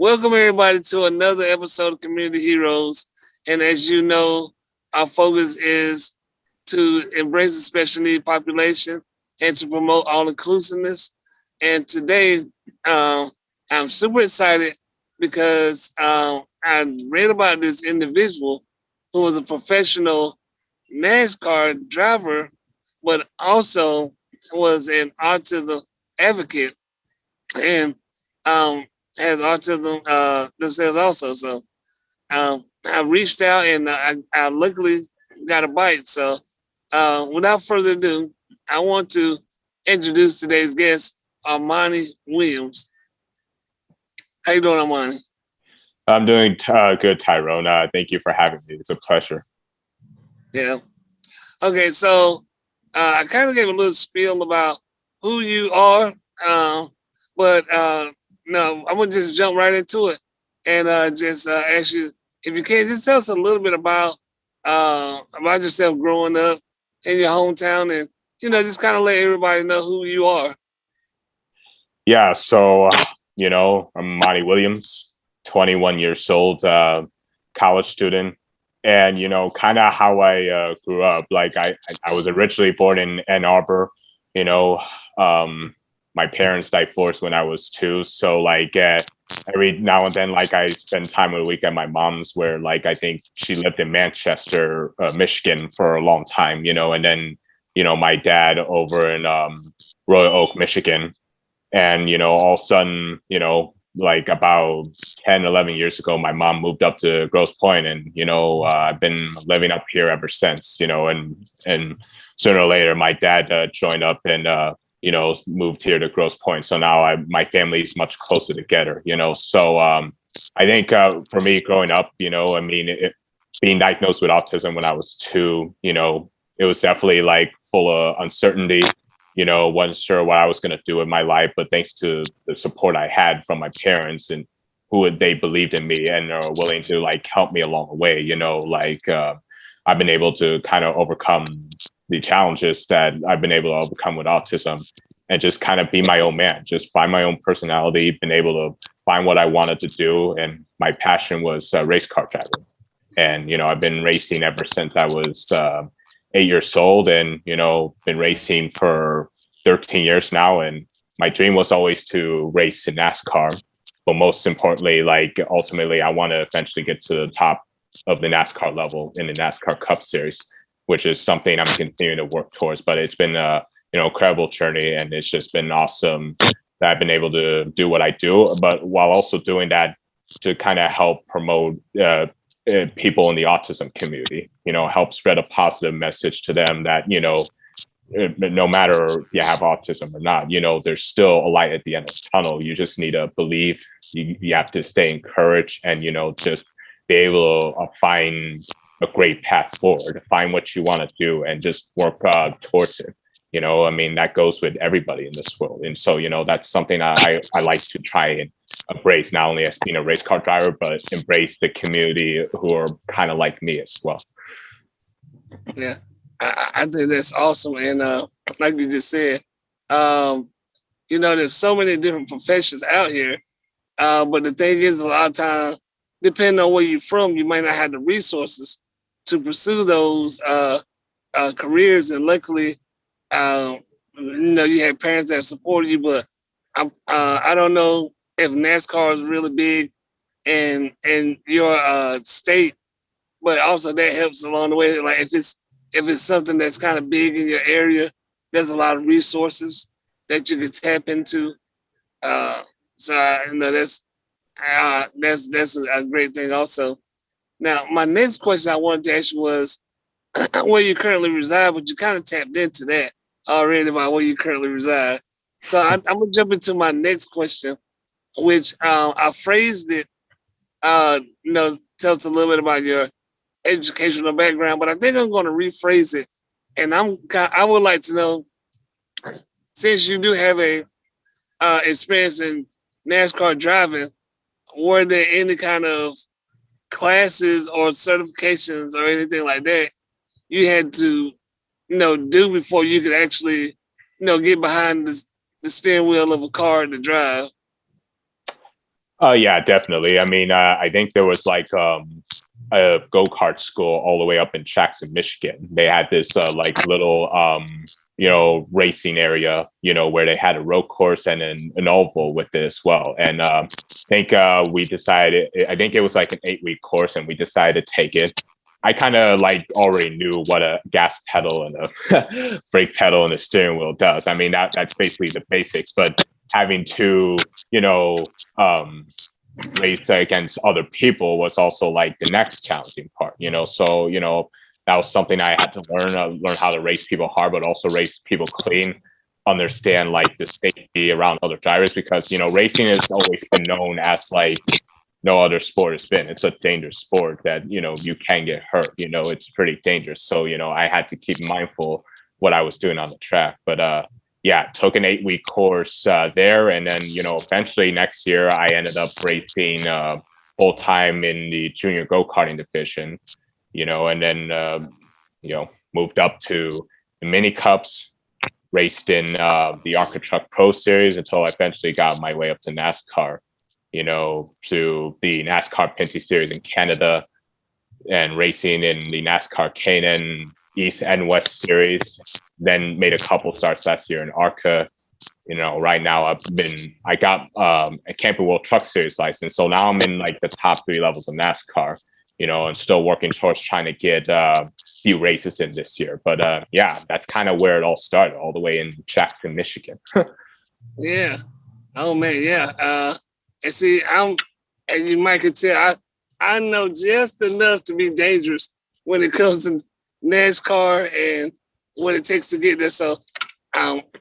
Welcome everybody to another episode of Community Heroes. And as you know, our focus is to embrace the special need population and to promote all inclusiveness. And today, I'm super excited because I read about this individual who was a professional NASCAR driver, but also was an autism advocate and has autism themselves also. So I reached out and I luckily got a bite. So without further ado, I want to introduce today's guest, Armani Williams. How you doing, Armani? I'm doing good, Tyrone. Thank you for having me. It's a pleasure. Yeah. Okay, so I kind of gave a little spiel about who you are, but no, I'm gonna just jump right into it and just ask you if you can just tell us a little bit about yourself growing up in your hometown, and just kind of let everybody know who you are. Yeah, I'm Monty Williams, 21 years old, college student, and kind of how I grew up. Like I was originally born in Ann Arbor. You know, my parents divorced when I was 2, so every now and then, I spend time of the week at my mom's, where I think she lived in Manchester, Michigan, for a long time. And then my dad over in Royal Oak, Michigan. And, all of a sudden, about 10, 11 years ago, my mom moved up to Grosse Pointe, and, I've been living up here ever since, and sooner or later, my dad joined up and, moved here to Grosse Pointe. So now my family's much closer together, So I think for me growing up, being diagnosed with autism when I was 2, it was definitely full of uncertainty. Wasn't sure what I was going to do with my life, but thanks to the support I had from my parents and they believed in me and are willing to help me along the way. I've been able to kind of overcome the challenges that I've been able to overcome with autism and just kind of be my own man, just find my own personality, been able to find what I wanted to do. And my passion was race car driving. And, I've been racing ever since I was 8 years old, and been racing for 13 years now. And my dream was always to race in NASCAR, but most importantly, ultimately, I want to eventually get to the top of the NASCAR level in the NASCAR Cup Series, which is something I'm continuing to work towards. But it's been a incredible journey, and it's just been awesome that I've been able to do what I do, but while also doing that to kind of help promote people in the autism community, help spread a positive message to them that, no matter if you have autism or not, there's still a light at the end of the tunnel. You just need to believe, you have to stay encouraged and, just be able to find a great path forward, find what you want to do and just work towards it. That goes with everybody in this world. And so, that's something I like to try and embrace, not only as being a race car driver, but embrace the community who are kind of like me as well. Yeah, I think that's awesome. And like you just said, there's so many different professions out here. But the thing is, a lot of times, depending on where you're from, you might not have the resources to pursue those careers. And luckily, you have parents that support you. But I don't know if NASCAR is really big in your state, but also that helps along the way. Like if it's something that's kind of big in your area, there's a lot of resources that you could tap into. So that's a great thing also. Now, my next question I wanted to ask you was where you currently reside, but you kind of tapped into that already about where you currently reside. So I'm gonna jump into my next question, which I phrased it, tell us a little bit about your educational background, but I think I'm going to rephrase it, and I would like to know, since you do have a experience in NASCAR driving, were there any kind of classes or certifications or anything like that you had to, do before you could actually, get behind the steering wheel of a car to drive? Oh yeah, definitely. I mean, I think there was like a go-kart school all the way up in Jackson, Michigan. They had this like little racing area, where they had a road course and an oval with it as well. And I think we decided, I think it was like an 8-week course, and we decided to take it. I kind of like already knew what a gas pedal and a brake pedal and a steering wheel does. I mean, that's basically the basics, but having to, um, race against other people was also like the next challenging part, so that was something I had to learn how to race people hard, but also race people clean, understand like the safety around other drivers, because racing has always been known as like no other sport has been. It's a dangerous sport that you can get hurt. It's pretty dangerous, so I had to keep mindful what I was doing on the track. But yeah, took an 8-week course there, and then eventually next year I ended up racing full time in the junior go-karting division, and then moved up to the mini cups, raced in the Arca Truck Pro Series until I eventually got my way up to NASCAR, to the NASCAR Pinty Series in Canada, and racing in the NASCAR Canaan East and West Series. Then made a couple starts last year in ARCA. Right now I got a Camping World Truck Series license, so now I'm in like the top 3 levels of NASCAR. And still working towards trying to get a few races in this year. But yeah, that's kind of where it all started, all the way in Jackson, Michigan. Yeah. Oh man, yeah. And see, and you might could tell, I know just enough to be dangerous when it comes to NASCAR and what it takes to get there. So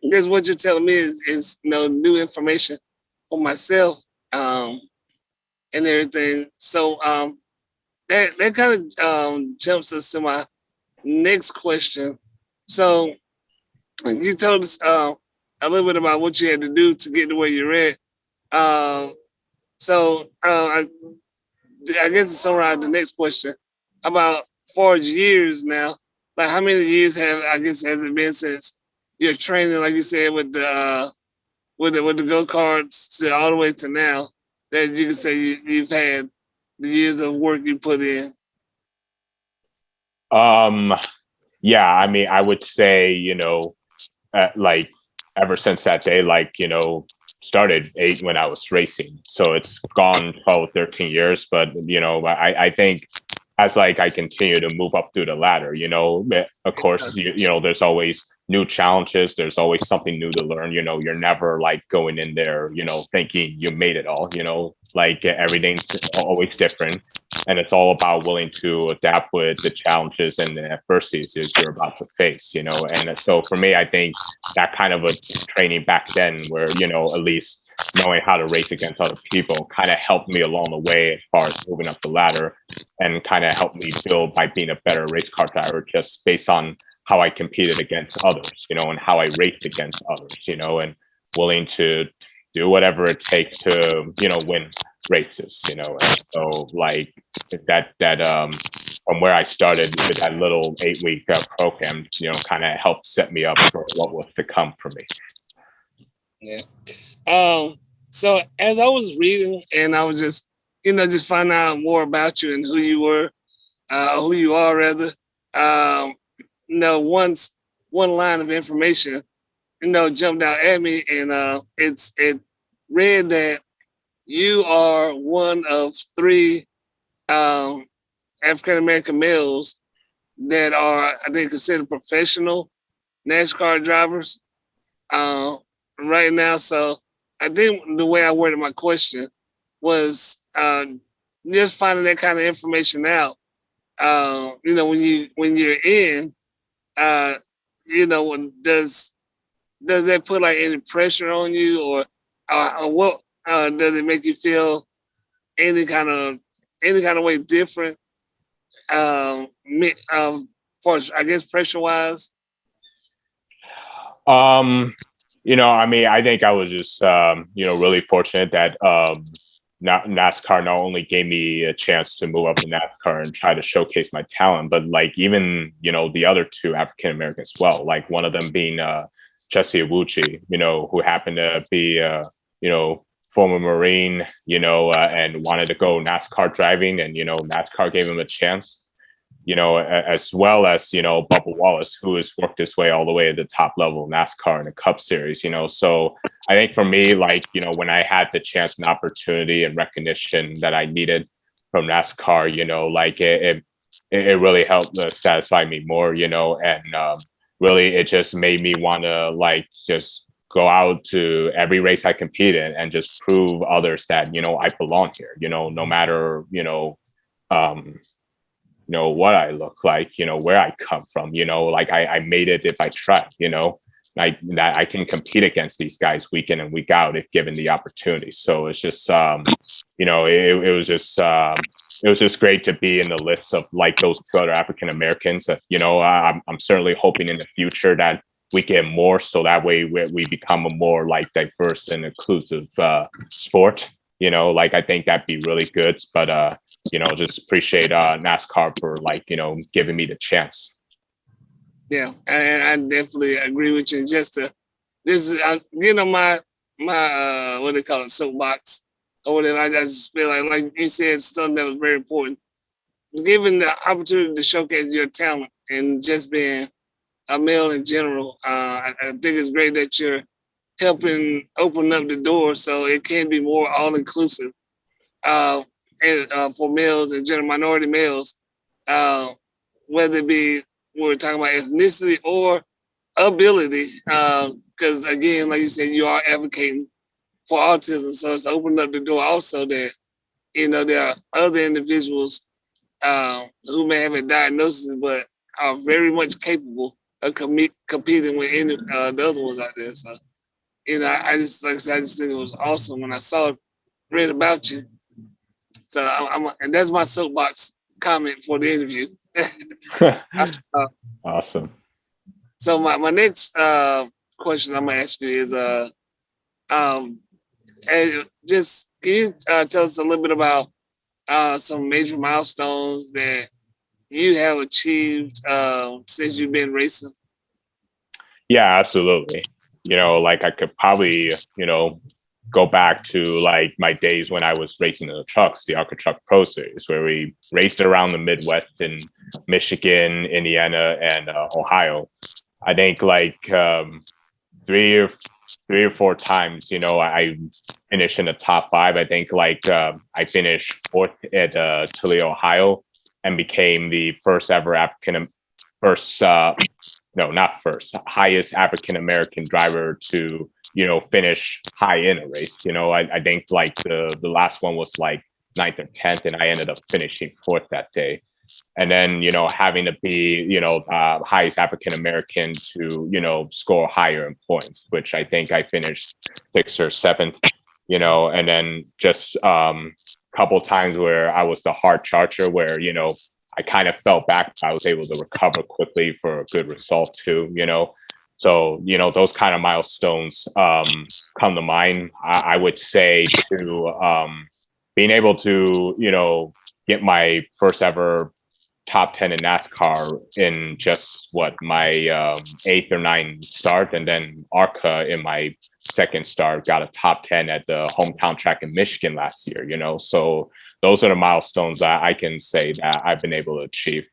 this what you're telling me is new information for myself and everything. So that kind of jumps us to my next question. So you told us a little bit about what you had to do to get to where you're at. I guess to summarize the next question, about 4 years now, like how many years has it been since you're training, like you said, with the go-karts to all the way to now, that you can say you've had the years of work you put in? Yeah, I mean, I would say, like ever since that day, like, started 8 when I was racing. So it's gone 12, 13 years. But, I think as like I continue to move up through the ladder, of course, there's always new challenges. There's always something new to learn. You're never like going in there, thinking you made it all, like everything's always different. And it's all about willing to adapt with the challenges and the adversities you're about to face, And so for me, I think that kind of a training back then where, at least knowing how to race against other people kind of helped me along the way as far as moving up the ladder, and kind of helped me build by being a better race car driver just based on how I competed against others, and how I raced against others, and willing to do whatever it takes to, win races, and so like that from where I started with that little 8-week program, kind of helped set me up for what was to come for me. Yeah. So as I was reading and I was just finding out more about you and who you are rather, one line of information, jumped out at me, and it read that you are one of 3 African American males that are, I think, considered professional NASCAR drivers right now. So I think the way I worded my question was just finding that kind of information out. When you're in, does that put like any pressure on you, or what does it make you feel any kind of way different? For I guess pressure wise. I mean, I think I was just really fortunate that NASCAR not only gave me a chance to move up to NASCAR and try to showcase my talent, but like even the other 2 African Americans as well. Like one of them being Jesse Awuchi, who happened to be former Marine, and wanted to go NASCAR driving, and NASCAR gave him a chance. As well as Bubba Wallace, who has worked his way all the way to the top level of NASCAR in the Cup Series. So I think for me, when I had the chance and opportunity and recognition that I needed from NASCAR, it really helped satisfy me more, and really it just made me want to just go out to every race I compete in and just prove others that, I belong here, no matter, what I look like, where I come from, I made it if I tried, that I can compete against these guys week in and week out if given the opportunity. So it's just, it was just great to be in the list of those two other African Americans that, I'm certainly hoping in the future that we get more, so that way we become a more diverse and inclusive sport. I think that'd be really good. But just appreciate NASCAR for giving me the chance. Yeah, and I definitely agree with you. And just this is my what they call it, soapbox or whatever. I just feel like you said, something that was very important. Given the opportunity to showcase your talent and just being a male in general, I think it's great that you're helping open up the door so it can be more all inclusive, and for males and general minority males, whether it be we're talking about ethnicity or ability, because again, like you said, you are advocating for autism, so it's opened up the door also that there are other individuals who may have a diagnosis but are very much capable of competing with any the other ones out there. So I just, like I said, I just think it was awesome when I read about you. So and that's my soapbox comment for the interview. Awesome. So my next question I'm gonna ask you is and just can you tell us a little bit about some major milestones that you have achieved since you've been racing? Yeah, absolutely. I could probably, go back to my days when I was racing in the trucks, the ARCA Truck Pro Series, where we raced around the Midwest in Michigan, Indiana, and Ohio. I think three or four times, I finished in the top five. I think I finished fourth at Toledo, Ohio, and became the highest African American driver to finish high in a race. I think the last one was ninth or 10th, and I ended up finishing fourth that day. And then having to be highest African American to score higher in points, which I think I finished sixth or seventh. And then just couple times where I was the hard charger, where I kind of fell back, but I was able to recover quickly for a good result too. So those kind of milestones come to mind. I would say to being able to get my first ever top 10 in NASCAR in just my eighth or ninth start, and then ARCA in my second start got a top 10 at the hometown track in Michigan last year. So those are the milestones that I can say that I've been able to achieve.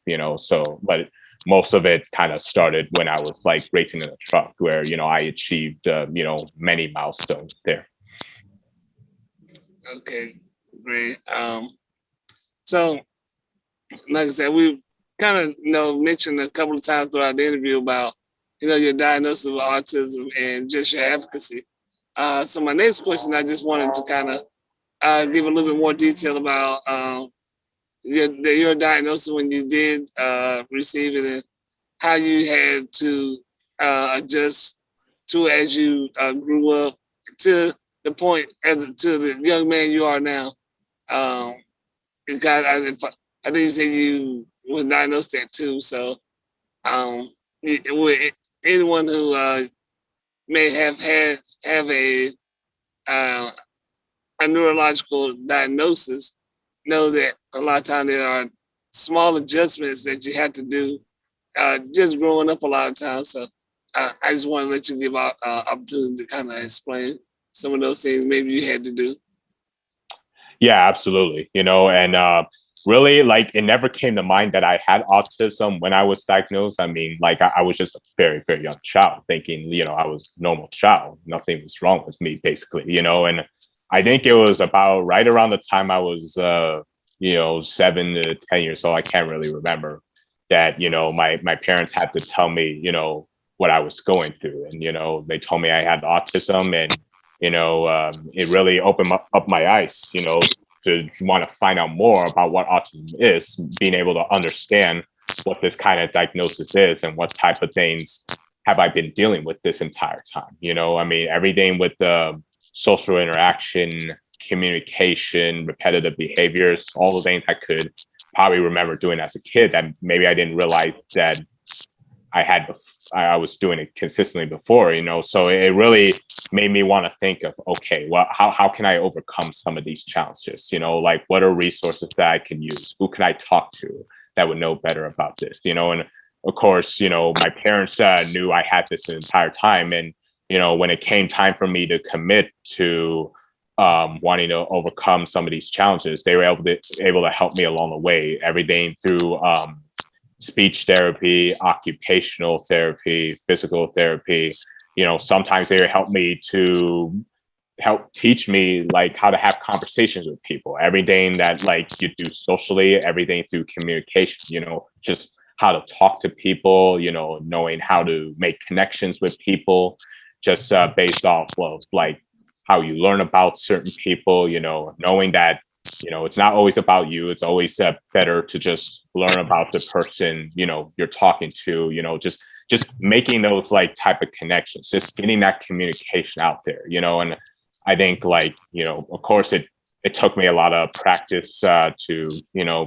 But most of it kind of started when I was racing in a truck, where I achieved many milestones there. Okay, great. So like I said, we kind of mentioned a couple of times throughout the interview about your diagnosis of autism and just your advocacy. So my next question, I just wanted to kind of give a little bit more detail about your diagnosis when you did receive it, and how you had to adjust to as you grew up to the point to the young man you are now. Because I think you said you was diagnosed that too. So anyone who may have a neurological diagnosis know that a lot of times there are small adjustments that you have to do just growing up a lot of times. So I just want to let you give out opportunity to kind of explain some of those things maybe you had to do? Yeah, absolutely. And really, like, it never came to mind that I had autism when I was diagnosed. I mean, like, I was just a very, very young child thinking, I was a normal child. Nothing was wrong with me, basically, and I think it was about right around the time I was, 7 to 10 years old. I can't really remember that, my parents had to tell me, what I was going through. And, they told me I had autism, and, it really opened up my eyes, to want to find out more about what autism is, being able to understand what this kind of diagnosis is and what type of things have I been dealing with this entire time. I mean, everything with the social interaction, communication, repetitive behaviors, all the things I could probably remember doing as a kid that maybe I didn't realize that I was doing it consistently before, so it really made me want to think of, okay, well, how can I overcome some of these challenges? Like, what are resources that I can use? Who can I talk to that would know better about this? And of course, my parents knew I had this the entire time. And, when it came time for me to commit to wanting to overcome some of these challenges, they were able to help me along the way, everything through speech therapy, occupational therapy, physical therapy. Sometimes they help me to help teach me like how to have conversations with people, everything that like you do socially, everything through communication, just how to talk to people, knowing how to make connections with people, just based off of like how you learn about certain people, knowing that, it's not always about you. It's always better to just learn about the person, you're talking to, just making those like type of connections, just getting that communication out there, and I think like, of course it took me a lot of practice to,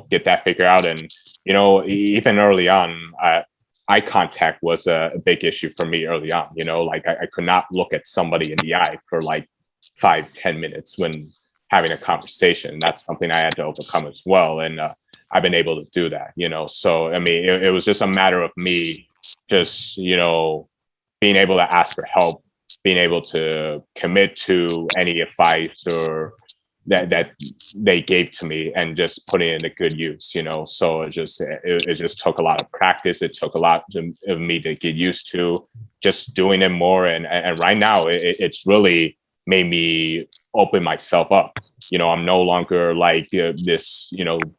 get that figured out. And, even early on, eye contact was a big issue for me early on, like I could not look at somebody in the eye for like 5-10 minutes when having a conversation. That's something I had to overcome as well. And I've been able to do that, so I mean, it was just a matter of me just, being able to ask for help, being able to commit to any advice or that they gave to me and just putting it into good use, so it just took a lot of practice. It took a lot of me to get used to just doing it more. And right now it's really made me open myself up. I'm no longer like this,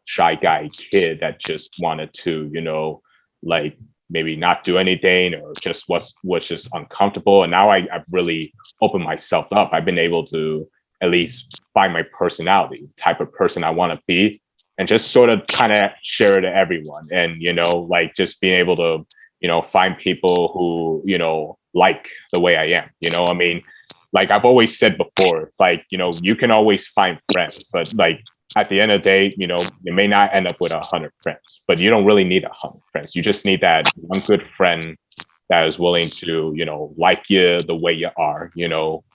shy guy kid that just wanted to, like maybe not do anything or just was just uncomfortable. And now I've really opened myself up. I've been able to at least find my personality, the type of person I want to be, and just sort of kind of share it to everyone. And, like just being able to, find people who, like the way I am, I mean, like I've always said before, like, you can always find friends, but like at the end of the day, you may not end up with 100 friends, but you don't really need 100 friends. You just need that one good friend that is willing to, like you the way you are,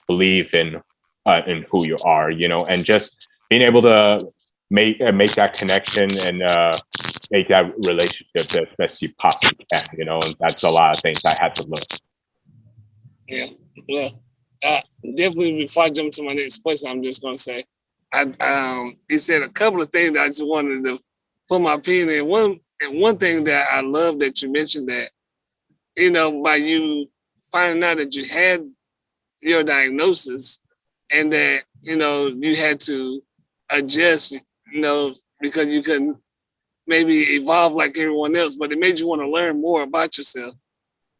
believe in who you are, and just being able to make that connection and make that relationship as best you possibly can, and that's a lot of things I had to learn. Yeah, well, definitely before I jump to my next question, I'm just going to say, you said a couple of things that I just wanted to put my opinion in. One thing that I love that you mentioned that, by you finding out that you had your diagnosis and that, you had to adjust, because you couldn't maybe evolve like everyone else, but it made you want to learn more about yourself.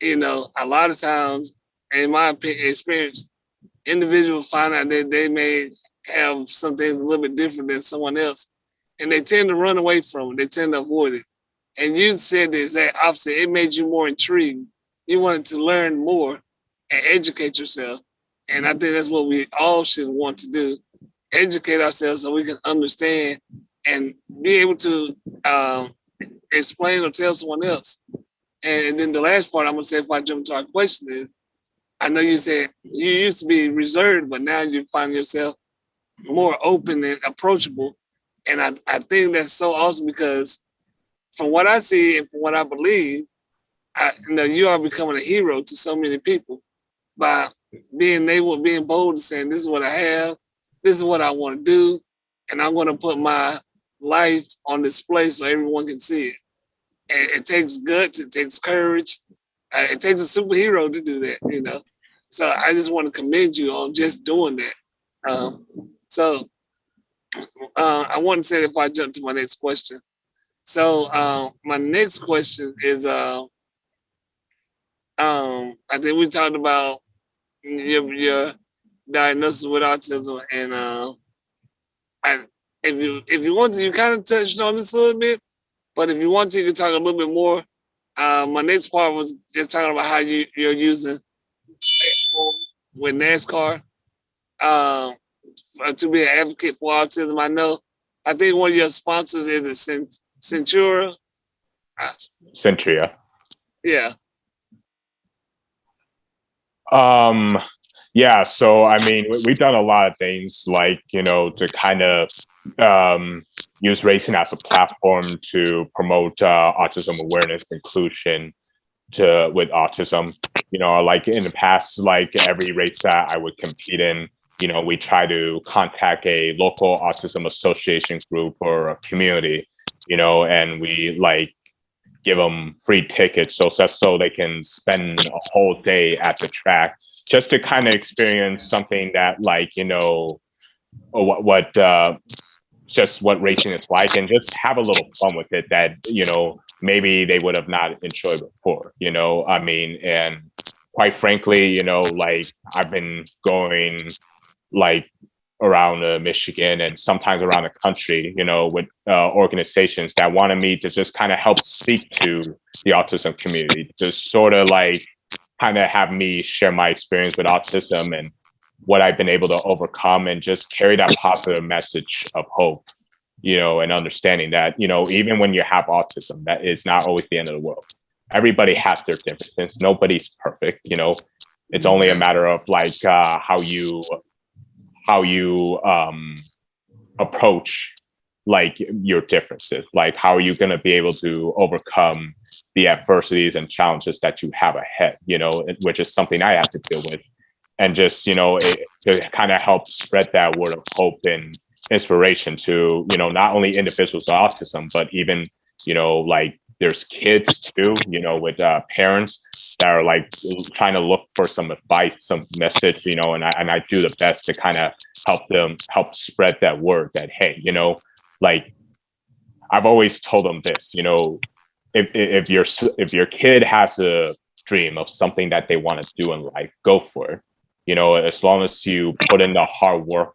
A lot of times, in my experience, individuals find out that they may have some things a little bit different than someone else, and they tend to run away from it. They tend to avoid it. And you said the exact opposite. It made you more intrigued. You wanted to learn more and educate yourself. And I think that's what we all should want to do. Educate ourselves so we can understand and be able to explain or tell someone else. And then the last part I'm going to say before I jump to our question is, I know you said you used to be reserved, but now you find yourself more open and approachable. And I think that's so awesome because from what I see and from what I believe, you are becoming a hero to so many people by being bold and saying, this is what I have, this is what I want to do, and I'm going to put my life on display so everyone can see it. And it takes guts, it takes courage, it takes a superhero to do that, you know. So I just want to commend you on just doing that. So I want to say if I jump to my next question. So my next question is, I think we talked about your diagnosis with autism, and if you want to, you kind of touched on this a little bit, but if you want to, you can talk a little bit more. My next part was just talking about how you're using with NASCAR to be an advocate for autism. I think one of your sponsors is a Centura. Centria. Yeah. Yeah, so I mean, we've done a lot of things, like, you know, to kind of use racing as a platform to promote autism awareness, inclusion with autism. You know, like in the past, like every race that I would compete in, you know, we try to contact a local autism association group or a community, you know, and we like give them free tickets so they can spend a whole day at the track just to kind of experience something that, like, you know, what just what racing is like, and just have a little fun with it that, you know, maybe they would have not enjoyed before, you know. I mean, and quite frankly, you know, like I've been going like around Michigan and sometimes around the country, you know, with organizations that wanted me to just kind of help speak to the autism community, just sort of like kind of have me share my experience with autism and what I've been able to overcome, and just carry that positive message of hope, you know, and understanding that, you know, even when you have autism, that is not always the end of the world. Everybody has their differences. Nobody's perfect, you know. It's only a matter of like how you approach like your differences. Like, how are you going to be able to overcome the adversities and challenges that you have ahead, you know, which is something I have to deal with. And just, you know, to kind of help spread that word of hope and inspiration to, you know, not only individuals with autism, but even, you know, like there's kids too, you know, with parents that are like trying to look for some advice, some message, you know, and I do the best to kind of help spread that word that, hey, you know, like I've always told them this, you know, if your kid has a dream of something that they want to do in life, go for it. You know, as long as you put in the hard work,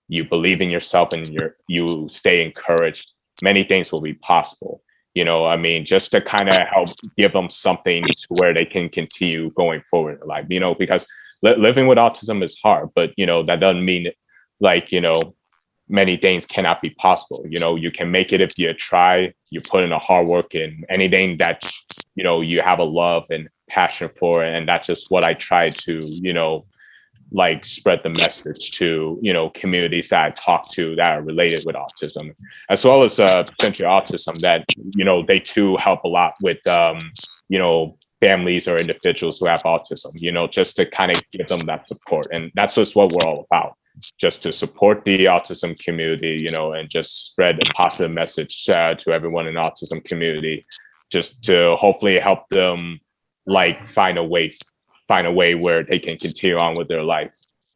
you believe in yourself, and you stay encouraged, many things will be possible. You know, I mean, just to kind of help give them something to where they can continue going forward in life, you know, because living with autism is hard, but, you know, that doesn't mean like, you know, many things cannot be possible. You know, you can make it if you try, you put in a hard work in anything that, you know, you have a love and passion for. And that's just what I try to, you know, like spread the message to, you know, communities that I talk to that are related with autism, as well as potential autism, that, you know, they too help a lot with, you know, families or individuals who have autism, you know, just to kind of give them that support. And that's just what we're all about, just to support the autism community, you know, and just spread a positive message to everyone in the autism community, just to hopefully help them like find a way where they can continue on with their life,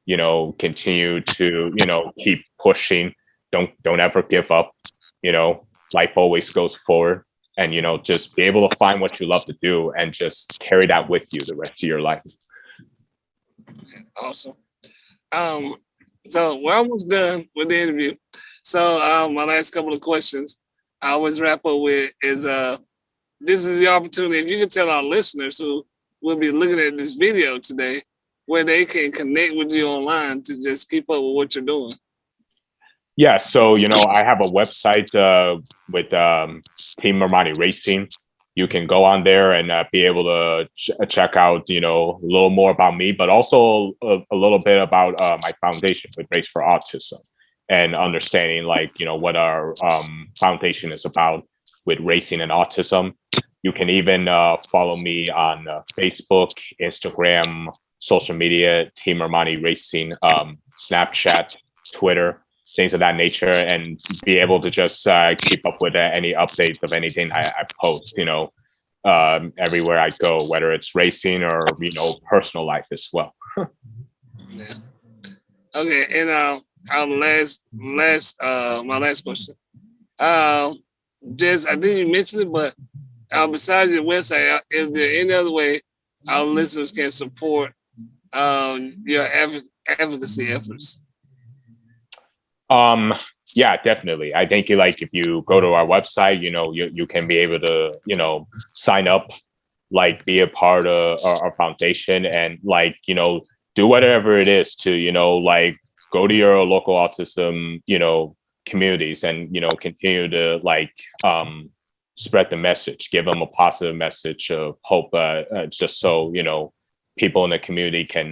you know, continue to, you know, keep pushing, don't ever give up, you know, life always goes forward, and, you know, just be able to find what you love to do and just carry that with you the rest of your life. Awesome. So we're almost done with the interview. So my last couple of questions I always wrap up with is this is the opportunity, if you can tell our listeners who will be looking at this video today where they can connect with you online to just keep up with what you're doing. Yeah, so, you know, I have a website with Team Armani Racing. You can go on there and be able to check out, you know, a little more about me, but also a little bit about my foundation with Race for Autism, and understanding, like, you know, what our foundation is about with racing and autism. You can even follow me on Facebook, Instagram, social media, Team Armani Racing, Snapchat, Twitter, things of that nature, and be able to just keep up with any updates of anything I post, everywhere I go, whether it's racing or, personal life as well. Yeah. Okay, and our my last question. Just I think you mentioned it, but besides your website, is there any other way our listeners can support your advocacy efforts? Yeah, definitely. I think if you go to our website, you can be able to, sign up, be a part of our foundation, and do whatever it is to, go to your local autism, communities, and continue to spread the message, give them a positive message of hope, just so people in the community can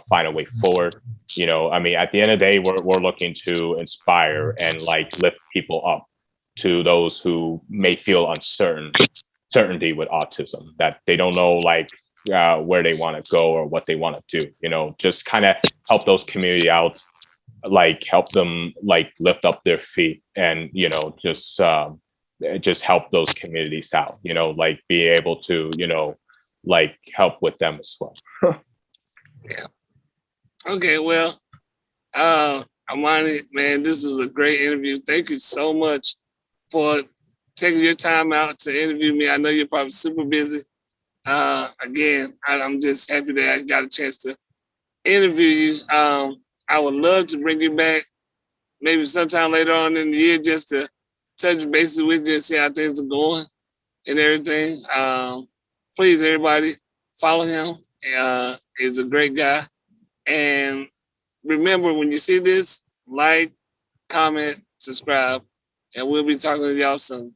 find a way forward. I mean, at the end of the day, we're looking to inspire and lift people up, to those who may feel uncertainty with autism, that they don't know where they want to go or what they want to do. Just kind of help those community out, help them lift up their feet, and just help those communities out. Be able to help with them as well. Yeah. Okay, well, Armani, man, this was a great interview. Thank you so much for taking your time out to interview me. I know you're probably super busy. Again, I'm just happy that I got a chance to interview you. I would love to bring you back maybe sometime later on in the year, just to touch bases with you and see how things are going and everything. Please, everybody, follow him. He's a great guy. And remember, when you see this, like, comment, subscribe, and we'll be talking to y'all soon.